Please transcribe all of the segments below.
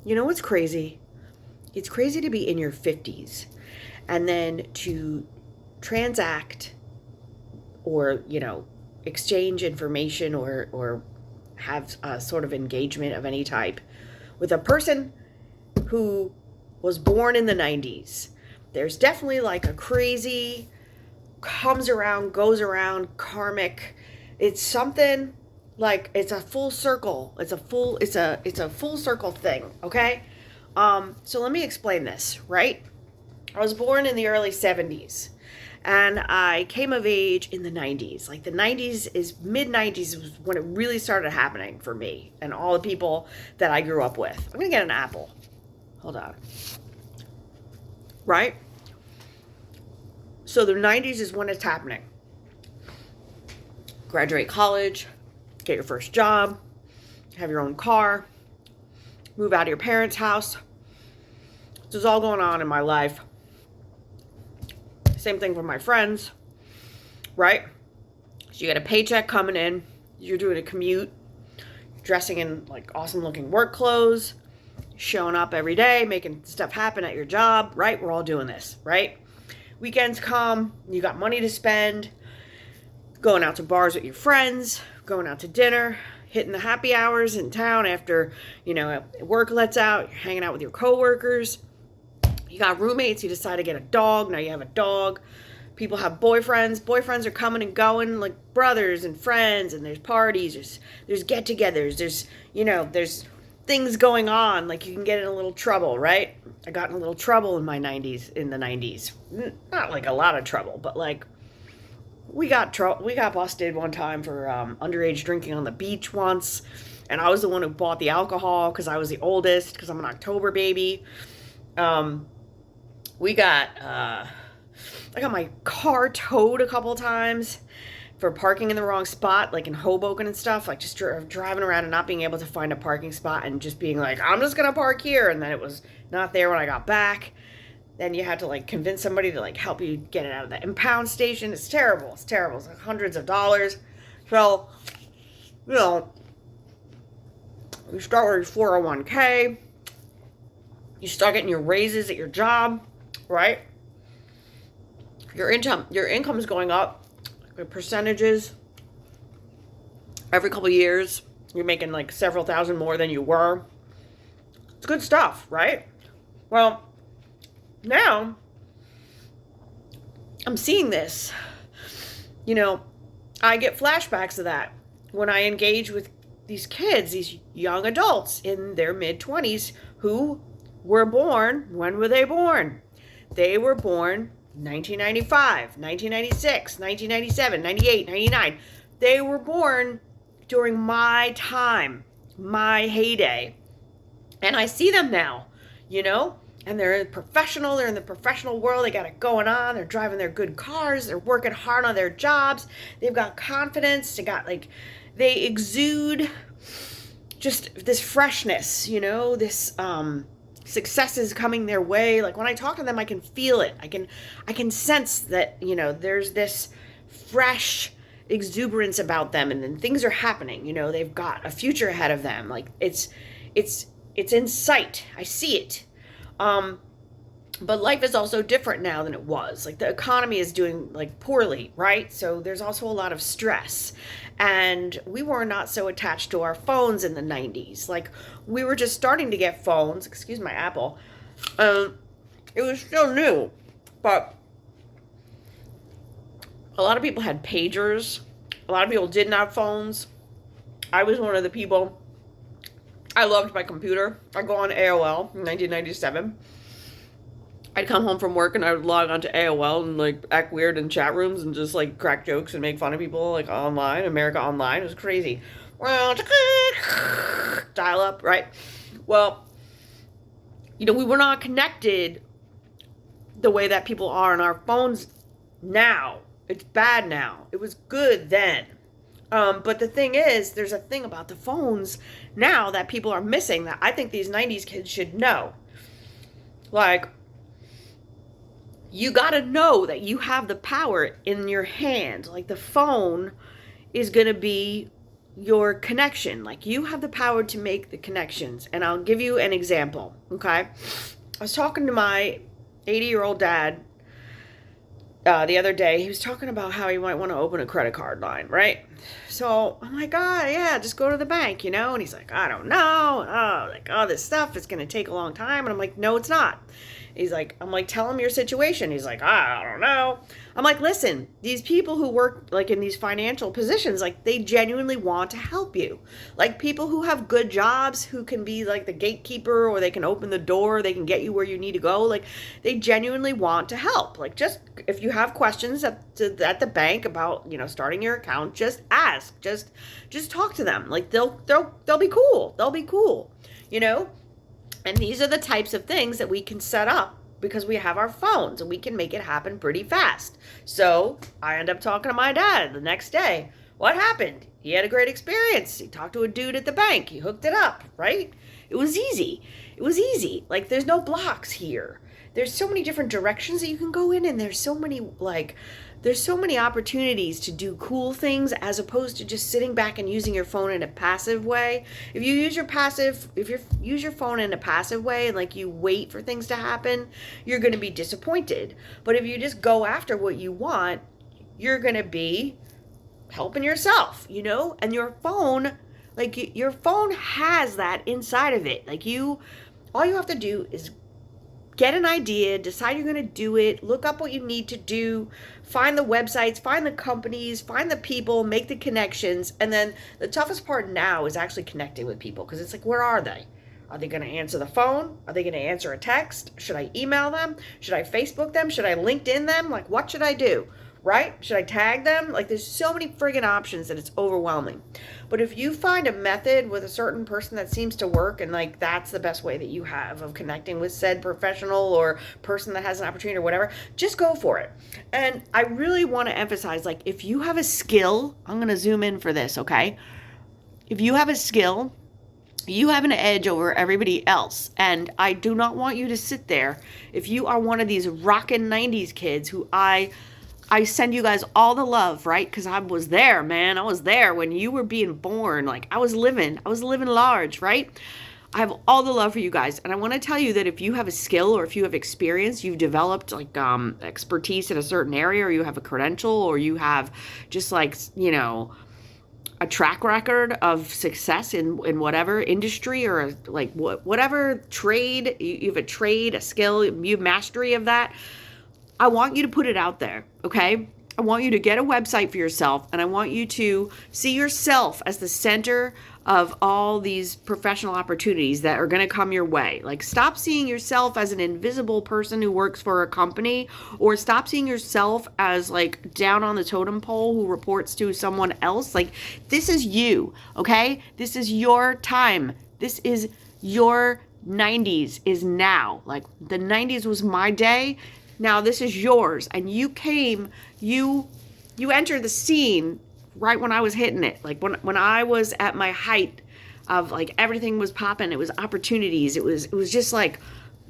You know what's crazy? It's crazy to be in your 50s and then to transact or, exchange information or have a sort of engagement of any type with a person who was born in the 90s. There's definitely like a crazy comes around, goes around, karmic. It's something like it's a full circle. It's a full circle thing, okay? So let me explain this, right? I was born in the early 70s and I came of age in the 90s. Like the 90s is mid 90s was when it really started happening for me and all the people that I grew up with. I'm going to get an apple. Hold on. Right? So the 90s is when it's happening. Graduate college, get your first job, have your own car, move out of your parents' house. This is all going on in my life. Same thing for my friends, right? So you get a paycheck coming in, you're doing a commute, you're dressing in like awesome looking work clothes, showing up every day, making stuff happen at your job, right? We're all doing this, right? Weekends come, you got money to spend, going out to bars with your friends, going out to dinner, hitting the happy hours in town after, work lets out, you're hanging out with your coworkers. You got roommates, you decide to get a dog, now you have a dog. People have boyfriends. Boyfriends are coming and going like brothers and friends, and there's parties, there's get-togethers, there's things going on. Like you can get in a little trouble, right? I got in a little trouble in the 90s. Not like a lot of trouble, but like we got busted one time for underage drinking on the beach once, and I was the one who bought the alcohol because I was the oldest because I'm an October baby. We got I got my car towed a couple times for parking in the wrong spot, like in Hoboken and stuff, like just driving around and not being able to find a parking spot and just being like, I'm just gonna park here, and then it was not there when I got back. Then you had to like convince somebody to like help you get it out of the impound station. It's terrible. It's terrible. It's like hundreds of dollars. So, you start with your 401k. You start getting your raises at your job, right? Your income is going up. Your percentages every couple of years. You're making like several thousand more than you were. It's good stuff, right? Well, now I'm seeing this. I get flashbacks of that when I engage with these kids, these young adults in their mid 20s who were born. When were they born? They were born 1995, 1996, 1997, 98, 99. They were born during my time, my heyday. And I see them now, and they're in the professional world. They got it going on. They're driving their good cars. They're working hard on their jobs. They've got confidence. They exude just this freshness, this success is coming their way. Like when I talk to them, I can feel it. I can sense that, there's this fresh exuberance about them, and then things are happening. They've got a future ahead of them. Like it's in sight. I see it. But life is also different now than it was. Like the economy is doing like poorly, right? So there's also a lot of stress. And we were not so attached to our phones in the 90s. Like we were just starting to get phones. Excuse my apple. It was still new, but a lot of people had pagers. A lot of people didn't have phones. I was one of the people. I loved my computer. I'd go on AOL in 1997. I'd come home from work and I would log onto AOL and like act weird in chat rooms and just like crack jokes and make fun of people like online, America Online. It was crazy. Dial up, right? Well, we were not connected the way that people are on our phones now. It's bad now. It was good then. But the thing is, there's a thing about the phones now that people are missing that I think these 90s kids should know. Like, you gotta know that you have the power in your hand. Like the phone is gonna be your connection. Like, you have the power to make the connections. And I'll give you an example, okay? I was talking to my 80-year-old dad the other day. He was talking about how he might want to open a credit card line, right? So I'm like, yeah, just go to the bank, And he's like, I don't know. Oh, this stuff is going to take a long time. And I'm like, no, it's not. I'm like, tell him your situation. He's like, I don't know. I'm like, listen, these people who work like in these financial positions, like, they genuinely want to help you. Like, people who have good jobs, who can be like the gatekeeper, or they can open the door, they can get you where you need to go. Like, they genuinely want to help. Like, just if you have questions at the bank about, starting your account, just ask, just talk to them. Like, they'll be cool. They'll be cool, And these are the types of things that we can set up because we have our phones, and we can make it happen pretty fast. So I end up talking to my dad the next day. What happened? He had a great experience. He talked to a dude at the bank. He hooked it up, right? It was easy. Like, there's no blocks here. There's so many different directions that you can go in, and there's so many opportunities to do cool things, as opposed to just sitting back and using your phone in a passive way. If you use your phone in a passive way, and like, you wait for things to happen, you're going to be disappointed. But if you just go after what you want, you're going to be helping yourself, And your phone, like, your phone has that inside of it. Like, all you have to do is get an idea, decide you're going to do it, look up what you need to do, find the websites, find the companies, find the people, make the connections. And then the toughest part now is actually connecting with people, because it's like, where are they? Are they going to answer the phone? Are they going to answer a text? Should I email them? Should I Facebook them? Should I LinkedIn them? Like, what should I do? Right? Should I tag them? Like, there's so many friggin' options that it's overwhelming. But if you find a method with a certain person that seems to work, and like, that's the best way that you have of connecting with said professional or person that has an opportunity or whatever, just go for it. And I really want to emphasize, like, if you have a skill, I'm going to zoom in for this, okay? If you have a skill, you have an edge over everybody else. And I do not want you to sit there. If you are one of these rockin' 90s kids who I send you guys all the love, right? Because I was there, man. I was there when you were being born. Like, I was living large, right? I have all the love for you guys. And I want to tell you that if you have a skill, or if you have experience, you've developed like expertise in a certain area, or you have a credential, or you have just like, a track record of success in whatever industry, or like whatever trade, you have a trade, a skill, you have mastery of that. I want you to put it out there, okay? I want you to get a website for yourself, and I want you to see yourself as the center of all these professional opportunities that are going to come your way. Like, stop seeing yourself as an invisible person who works for a company, or stop seeing yourself as like down on the totem pole who reports to someone else. Like, this is you, okay? This is your time. This is your 90s is now. Like, the 90s was my day. Now this is yours, and you entered the scene right when I was hitting it. Like, when I was at my height of like, everything was popping. It was opportunities. It was just like,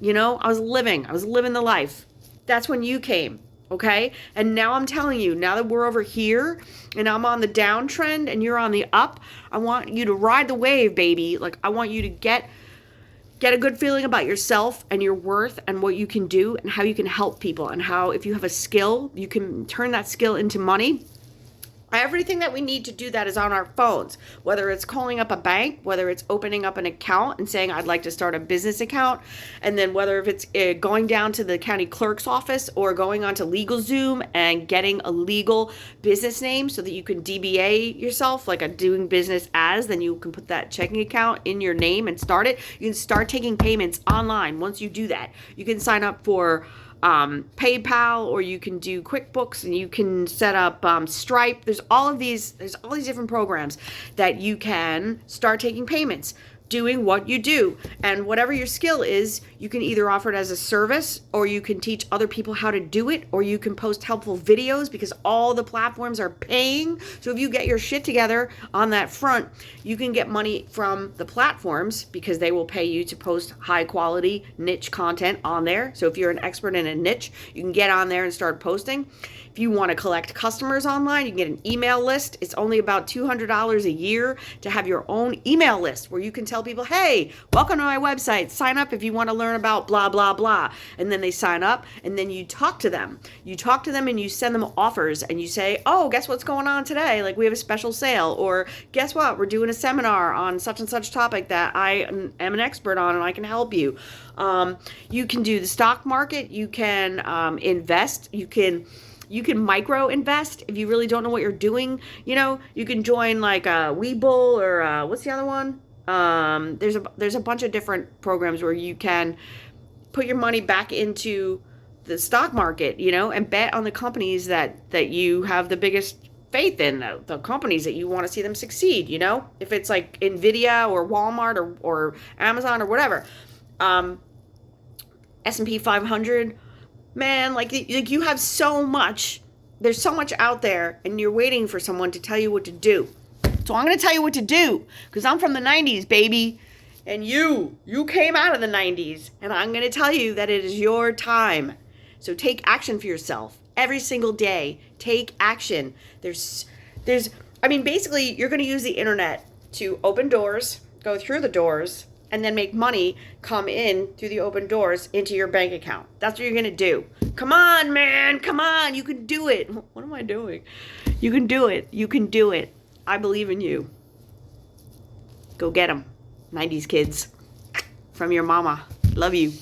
I was living the life. That's when you came. Okay. And now I'm telling you, now that we're over here and I'm on the downtrend and you're on the up, I want you to ride the wave, baby. Like, I want you to get a good feeling about yourself and your worth and what you can do and how you can help people, and how, if you have a skill, you can turn that skill into money. Everything that we need to do that is on our phones, whether it's calling up a bank, whether it's opening up an account and saying, I'd like to start a business account. And then whether if it's going down to the county clerk's office, or going onto LegalZoom and getting a legal business name so that you can DBA yourself, like a doing business as, then you can put that checking account in your name and start it. You can start taking payments online. Once you do that, you can sign up for PayPal, or you can do QuickBooks, and you can set up Stripe. There's all these different programs that you can start taking payments. doing what you do. And whatever your skill is, you can either offer it as a service, or you can teach other people how to do it, or you can post helpful videos, because all the platforms are paying. So if you get your shit together on that front, you can get money from the platforms because they will pay you to post high quality niche content on there. So if you're an expert in a niche, you can get on there and start posting. If you want to collect customers online, you can get an email list. It's only about $200 a year to have your own email list where you can tell people, hey, welcome to my website. Sign up if you want to learn about blah, blah, blah. And then they sign up, and then you talk to them. You talk to them and you send them offers, and you say, oh, guess what's going on today? Like, we have a special sale, or guess what? We're doing a seminar on such and such topic that I am an expert on, and I can help you. You can do the stock market. You can invest. You can micro invest if you really don't know what you're doing. You know, you can join like a Webull, or what's the other one? There's a bunch of different programs where you can put your money back into the stock market, you know, and bet on the companies that you have the biggest faith in, the companies that you want to see them succeed, you know, if it's like Nvidia or Walmart or Amazon or whatever. S&P 500. Man, like you have so much. There's so much out there, and you're waiting for someone to tell you what to do. So I'm going to tell you what to do, because I'm from the 90s, baby. And you came out of the 90s, and I'm going to tell you that it is your time. So take action for yourself every single day. Take action. Basically, you're going to use the internet to open doors, go through the doors, and then make money come in through the open doors into your bank account. That's what you're going to do. Come on, man. Come on. You can do it. What am I doing? You can do it. You can do it. I believe in you. Go get them. 90s kids. From your mama. Love you.